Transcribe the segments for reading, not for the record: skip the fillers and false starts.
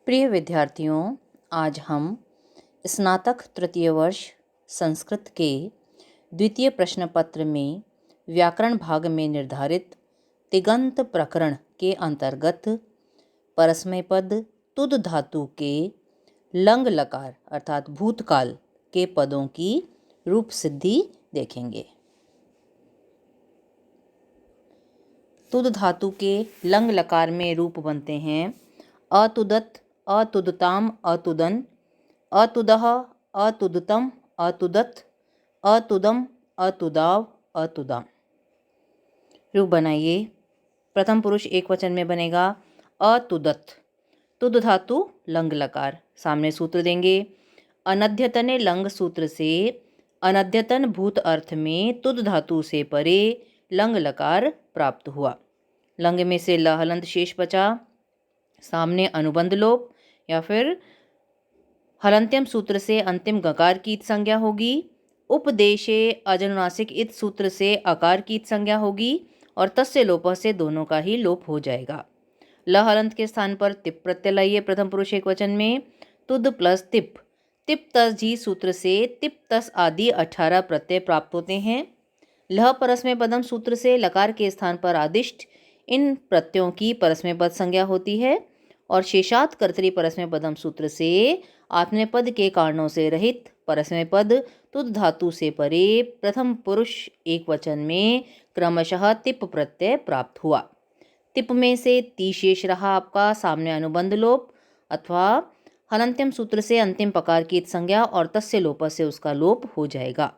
प्रिय विद्यार्थियों, आज हम स्नातक तृतीय वर्ष संस्कृत के द्वितीय प्रश्न पत्र में व्याकरण भाग में निर्धारित तिगंत प्रकरण के अंतर्गत परस्मै पद तुद धातु के लंग लकार अर्थात भूतकाल के पदों की रूप सिद्धि देखेंगे। तुद धातु के लंग लकार में रूप बनते हैं अतुदत, अतुदताम, अतुदन, अतुदह, अतुदतम, अतुदत, अतुदम, अतुदाव, अतुदाम। रूप बनाइए। प्रथम पुरुष एक वचन में बनेगा अतुदत। तुद धातु लंग लकार। सामने सूत्र देंगे। अनध्यतने लंग सूत्र से अनध्यतन भूत अर्थ में तुद धातु से परे लंग लकार प्राप्त हुआ। लंग में से ल हलंत शेष बचा। सामने अनुबंध लोप या फिर हलंत्यम सूत्र से अंतिम गकार की संज्ञा होगी। उपदेशे अजनुनासिक इत सूत्र से अकार की संज्ञा होगी और तस्य लोप से दोनों का ही लोप हो जाएगा। ल हलंत के स्थान पर तिप प्रत्यय लाइए। प्रथम पुरुष एक वचन में तुद प्लस तिप। तिप तस जी सूत्र से तिप तस आदि 18 प्रत्यय प्राप्त होते हैं। लह परस्मै पदम सूत्र से लकार के स्थान पर आदिष्ट इन प्रत्ययों की परस्मै पद संज्ञा होती है और शेषात कर्तरी परस्मै पदम सूत्र से आत्मनेपद पद के कारणों से रहित परस्मै पद तुद धातु से परे प्रथम पुरुष एक वचन में क्रमशः तिप प्रत्यय प्राप्त हुआ। तिप में से ती शेष रहा आपका। सामने अनुबंध लोप अथवा हलंत्यम सूत्र से अंतिम पकार की संज्ञा और तस्य लोप से उसका लोप हो जाएगा।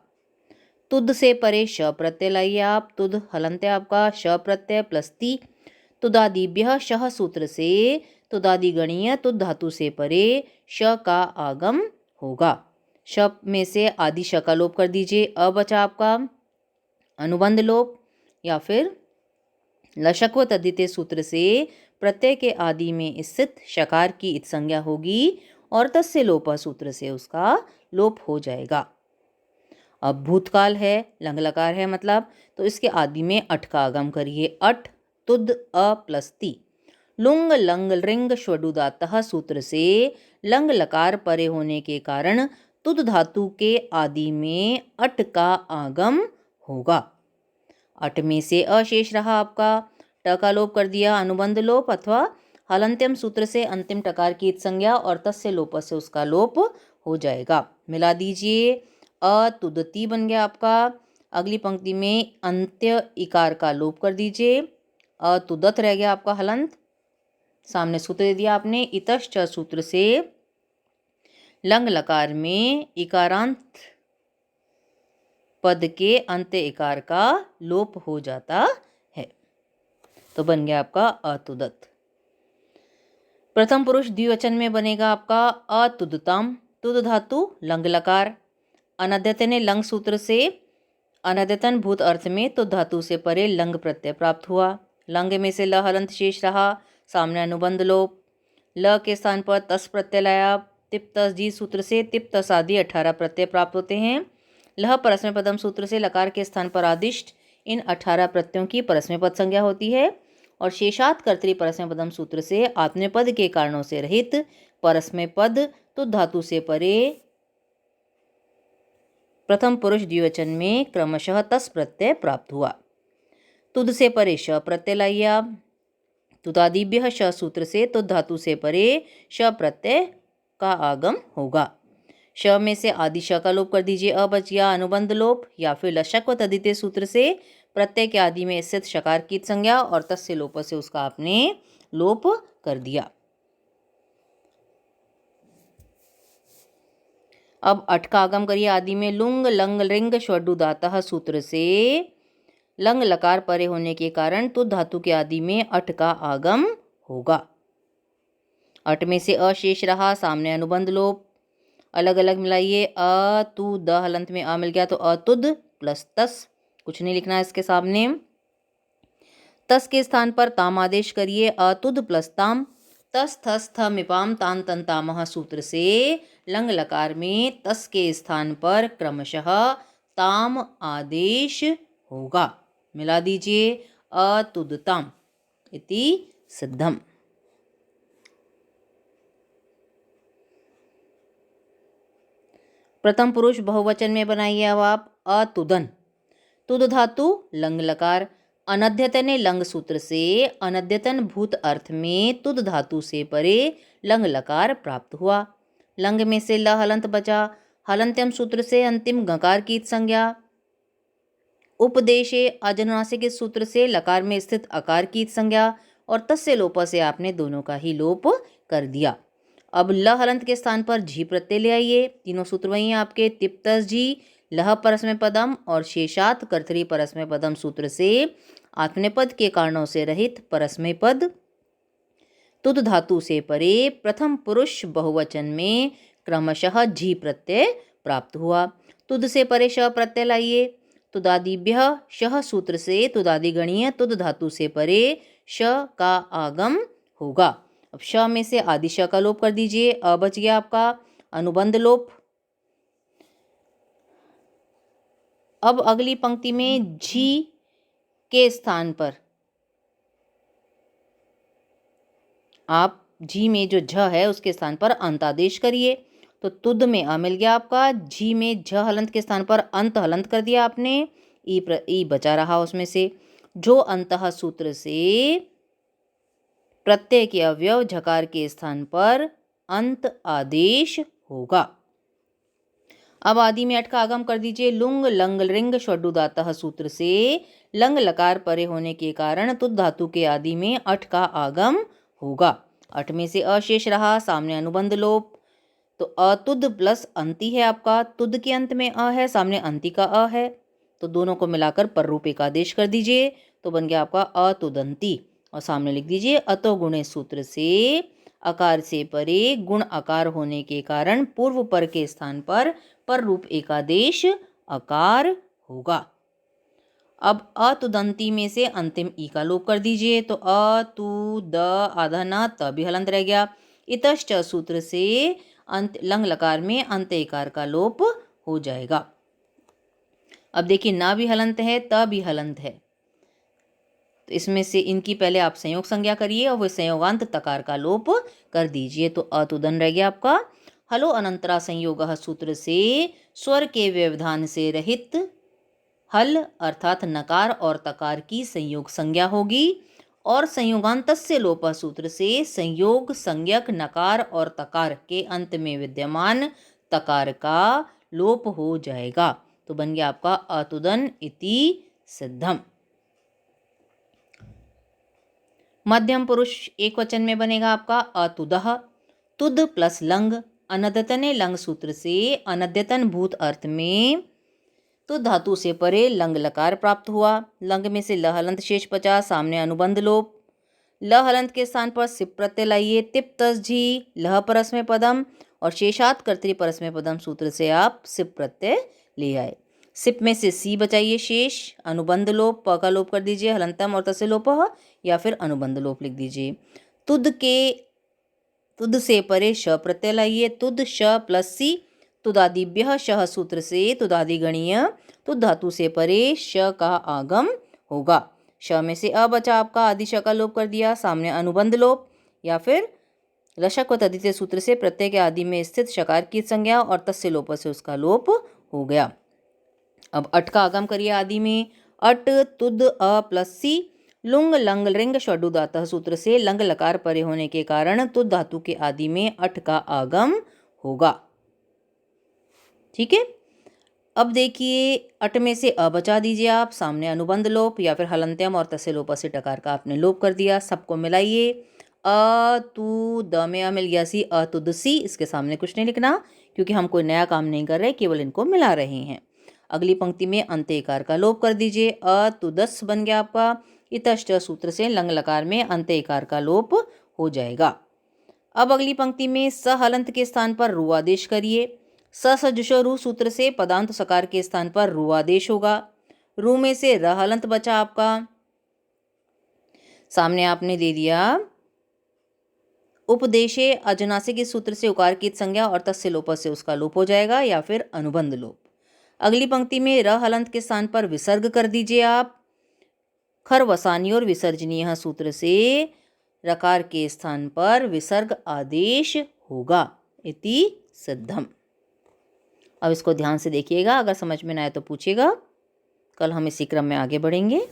तुद से परे श प्रत्यय लाइए आप। तुद हलंत्य आपका श प्रत्यय प्लस ती। तुदादिभ्य शह सूत्र से तुदादि गणीय तुद धातु से परे श का आगम होगा। श में से आदि श का लोप कर दीजिए। अ बचा आपका अनुबंध लोप या फिर लशक्व तद्धिते सूत्र से प्रत्यय के आदि में स्थित शकार की इत संज्ञा होगी और तस्य लोप सूत्र से उसका लोप हो जाएगा। अब भूतकाल है, लंग लकार है मतलब, तो इसके आदि में अट का आगम करिए। अट तुद अ प्लस ती। लुंग लंग रिंग ष्वडुदातः सूत्र से लंग लकार परे होने के कारण तुद धातु के आदि में अट का आगम होगा। अट में से अशेष रहा आपका। ट का लोप कर दिया। अनुबंध लोप अथवा हलंत्यम सूत्र से अंतिम टकार की संज्ञा और तस्य लोप से उसका लोप हो जाएगा। मिला दीजिए। अतुदती बन गया आपका। अगली पंक्ति में अंत्य इकार का लोप कर दीजिए। अतुदत रह गया आपका हलंत। सामने सूत्र दे दिया आपने। इतश्च सूत्र से लंग लकार में इकारांत पद के अंत्य इकार का लोप हो जाता है, तो बन गया आपका अतुदत। प्रथम पुरुष द्विवचन में बनेगा आपका अतुदताम। तुद धातु लंग लकार। अनद्यतने लंग सूत्र से अनद्यतन भूत अर्थ में तुद धातु से परे लंग प्रत्यय प्राप्त हुआ। लंग में से ल हलंत शेष रहा। सामने अनुबंध लोप। ल के स्थान पर तस प्रत्यय लाया। तिप तस जी सूत्र से तिप तस आदि 18 प्रत्यय प्राप्त होते हैं। लह परस्मै पदम सूत्र से लकार के स्थान पर आदिष्ट इन 18 प्रत्ययों की परस्मै पद संज्ञा होती है और शेषात कर्तरी परस्मै पदम सूत्र से आत्मनेपद पद के कारणों से रहित परस्मै पद तुद धातु से परे प्रथम पुरुष द्विवचन में क्रमशः तस प्रत्यय प्राप्त हुआ। तुद से परे श प्रत्यय लाइए। तुदादिभ्य श सूत्र से तुद धातु से परे श प्रत्यय का आगम होगा। श में से आदि श का लोप कर दीजिए। अ बच गया अनुबंध लोप या फिर लशक्व तद्धिते सूत्र से प्रत्यय के आदि में स्थित शकार की संज्ञा और तस्य लोप से उसका आपने लोप कर दिया। अब अट का आगम करिए। आदि में लुंग लंग लिंग ष्वडुदातः सूत्र से लंग लकार परे होने के कारण तुद धातु के आदि में अट का आगम होगा। अट में से अशेष रहा। सामने अनुबंध लोप। अलग अलग मिलाइए। अ तु द हलंत में आ मिल गया तो अतुद प्लस तस। कुछ नहीं लिखना है इसके सामने। तस के स्थान पर ताम आदेश करिए। अतुद प्लस ताम। तस थस थ मिपाम तान तन तामह सूत्र से लंग लकार में तस के स्थान पर क्रमशः ताम आदेश होगा। मिला दीजिए। अतुदताम इति सिद्धम। प्रथम पुरुष बहुवचन में बनाइए अब आप अतुदन। तुद धातु लंग लकार, अनद्यतने लंग सूत्र से अनद्यतन भूत अर्थ में तुद धातु से परे लंग लकार प्राप्त हुआ। लंग में से ल हलंत बचा, हलंत्यम सूत्र से अंतिम गकार की संज्ञा। उपदेशे अजनुनासिक इस सूत्र से लकार में स्थित अकार की संज्ञा और तस्य लोप से आपने दोनों का ही लोप कर दिया। अब ल हलंत के स्थान पर झी प्रत्यय ले आइए। तीनों सूत्र वही हैं आपके। तिप्तस जी, लह परस्मै पदम और शेषात कर्तरी परस्मै पदम सूत्र से आत्मनेपद के कारणों से रहित परस्मै पद तुद धातु से परे प्रथम पुरुष बहुवचन में क्रमशः झी प्रत्यय प्राप्त हुआ। तुद से परे श प्रत्यय लाइए। तुदादिभ्य शह सूत्र से तुदादि गणीय तुद धातु से परे श का आगम होगा। अब श में से आदि श का लोप कर दीजिए। अ बच गया आपका अनुबंध लोप। अब अगली पंक्ति में झी के स्थान पर आप झी में जो झ है उसके स्थान पर अंत आदेश करिए। तो तुद में अ मिल गया आपका। झी में झ हलंत के स्थान पर अंत हलंत कर दिया आपने। ई बचा रहा उसमें से। जो अंतः सूत्र से प्रत्यय के अवयव झकार के स्थान पर अंत आदेश होगा। अब आदि में अट का आगम कर दीजिए। लुंग लंग लिंग षडुदातः सूत्र से लंग लकार परे होने के कारण तुद धातु के आदि में अट का आगम होगा। अट में से अशेष रहा, सामने अनुबंध लोप। तो अतुद प्लस अंति है आपका। तुद के अंत में अ है, सामने अंति का अ है, तो दोनों को मिलाकर पर रूप एक आदेश कर दीजिए। तो बन गया आपका अतुदंती और सामने लिख दीजिए अतो गुणे सूत्र से अकार से परे गुण अकार होने के कारण पूर्व पर के स्थान पर रूप एकादेश अकार होगा। अब अतुदंती में से अंतिम ई का लोप कर दीजिए। तो अ तु द आधा न त भी हलंत रह गया। इतश्च सूत्र से अंत लंग लकार में अंत इकार का लोप हो जाएगा। अब देखिए ना भी हलंत है, त भी हलंत है, तो इसमें से इनकी पहले आप संयोग संज्ञा करिए और वह संयोगांत तकार का लोप कर दीजिए। तो अतुदन रह गया आपका। हलो अनंतरा संयोग सूत्र से स्वर के व्यवधान से रहित हल अर्थात नकार और तकार की संयोग संज्ञा होगी और संयोगांतस्य लोप सूत्र से संयोग संज्ञक नकार और तकार के अंत में विद्यमान तकार का लोप हो जाएगा। तो बन गया आपका अतुदन इति सिद्धम। मध्यम पुरुष एक वचन में बनेगा आपका अतुदह। तुद प्लस लंग, अनद्यतने लंग सूत्र से अनद्यतन भूत अर्थ में तुद धातु से परे लंग लकार प्राप्त हुआ। लंग में से ल हलंत शेष बचा, सामने अनुबंध लोप। ल हलंत के स्थान पर सिप प्रत्यय लाइए। तिप तस झी लह परस्मै पदम और शेषात कर्तरी परस्मै पदम सूत्र से आप सिप प्रत्यय ले आए। सिप में से सी बचाइए शेष, अनुबंध लोप, प का लोप कर दीजिए, हलंतम और तस्य लोप या फिर अनुबंध लोप लिख दीजिए। तुद से परे श प्रत्यय लाइए। तुद श प्लस सी तुदादिभ्य शह सूत्र से तुदादि गणीय तुद धातु से परे श का आगम होगा। श में से अ बचा आपका, आदि श का लोप कर दिया, सामने अनुबंध लोप या फिर लशक व तदितीय सूत्र से प्रत्यय के आदि में स्थित शकार की संज्ञा और तस्य लोप से उसका लोप हो गया। अब अट का आगम करिए आदि में। अट तुद अ प्लस सी लुंग लंग लिंग षडुदातः सूत्र से लंग लकार परे होने के कारण तुद धातु के आदि में अट का आगम होगा। ठीक है। अब देखिए अट में से अ बचा दीजिए आप, सामने अनुबंध लोप या फिर हलंत्यम और तस्य लोप से टकार का आपने लोप कर दिया। सबको मिलाइए। अ तु द में अ मिल गया सी अतुदसी, इसके सामने कुछ नहीं लिखना क्योंकि हम कोई नया काम नहीं कर रहे, केवल इनको मिला रहे हैं। अगली पंक्ति में अंत्यकार का लोप कर दीजिए। अतुदस बन गया आपका। इतश्च सूत्र से लंग लकार में अंत्यकार का लोप हो जाएगा। अब अगली पंक्ति में स हलंत के स्थान पर रु आदेश करिए। स सजुषो रु सूत्र से पदांत सकार के स्थान पर रु आदेश होगा। रु में से र हलंत बचा आपका, सामने आपने दे दिया उपदेशे अजनासिक इस सूत्र से उकार की संज्ञा और तस्य लोप से उसका लोप हो जाएगा या फिर अनुबंध लोप। अगली पंक्ति में र हलंत के स्थान पर विसर्ग कर दीजिए आप। खरवसानी और विसर्जनीय सूत्र से रकार के स्थान पर विसर्ग आदेश होगा। इति सिद्धम। अब इसको ध्यान से देखिएगा, अगर समझ में ना आए तो पूछिएगा। कल हम इसी क्रम में आगे बढ़ेंगे।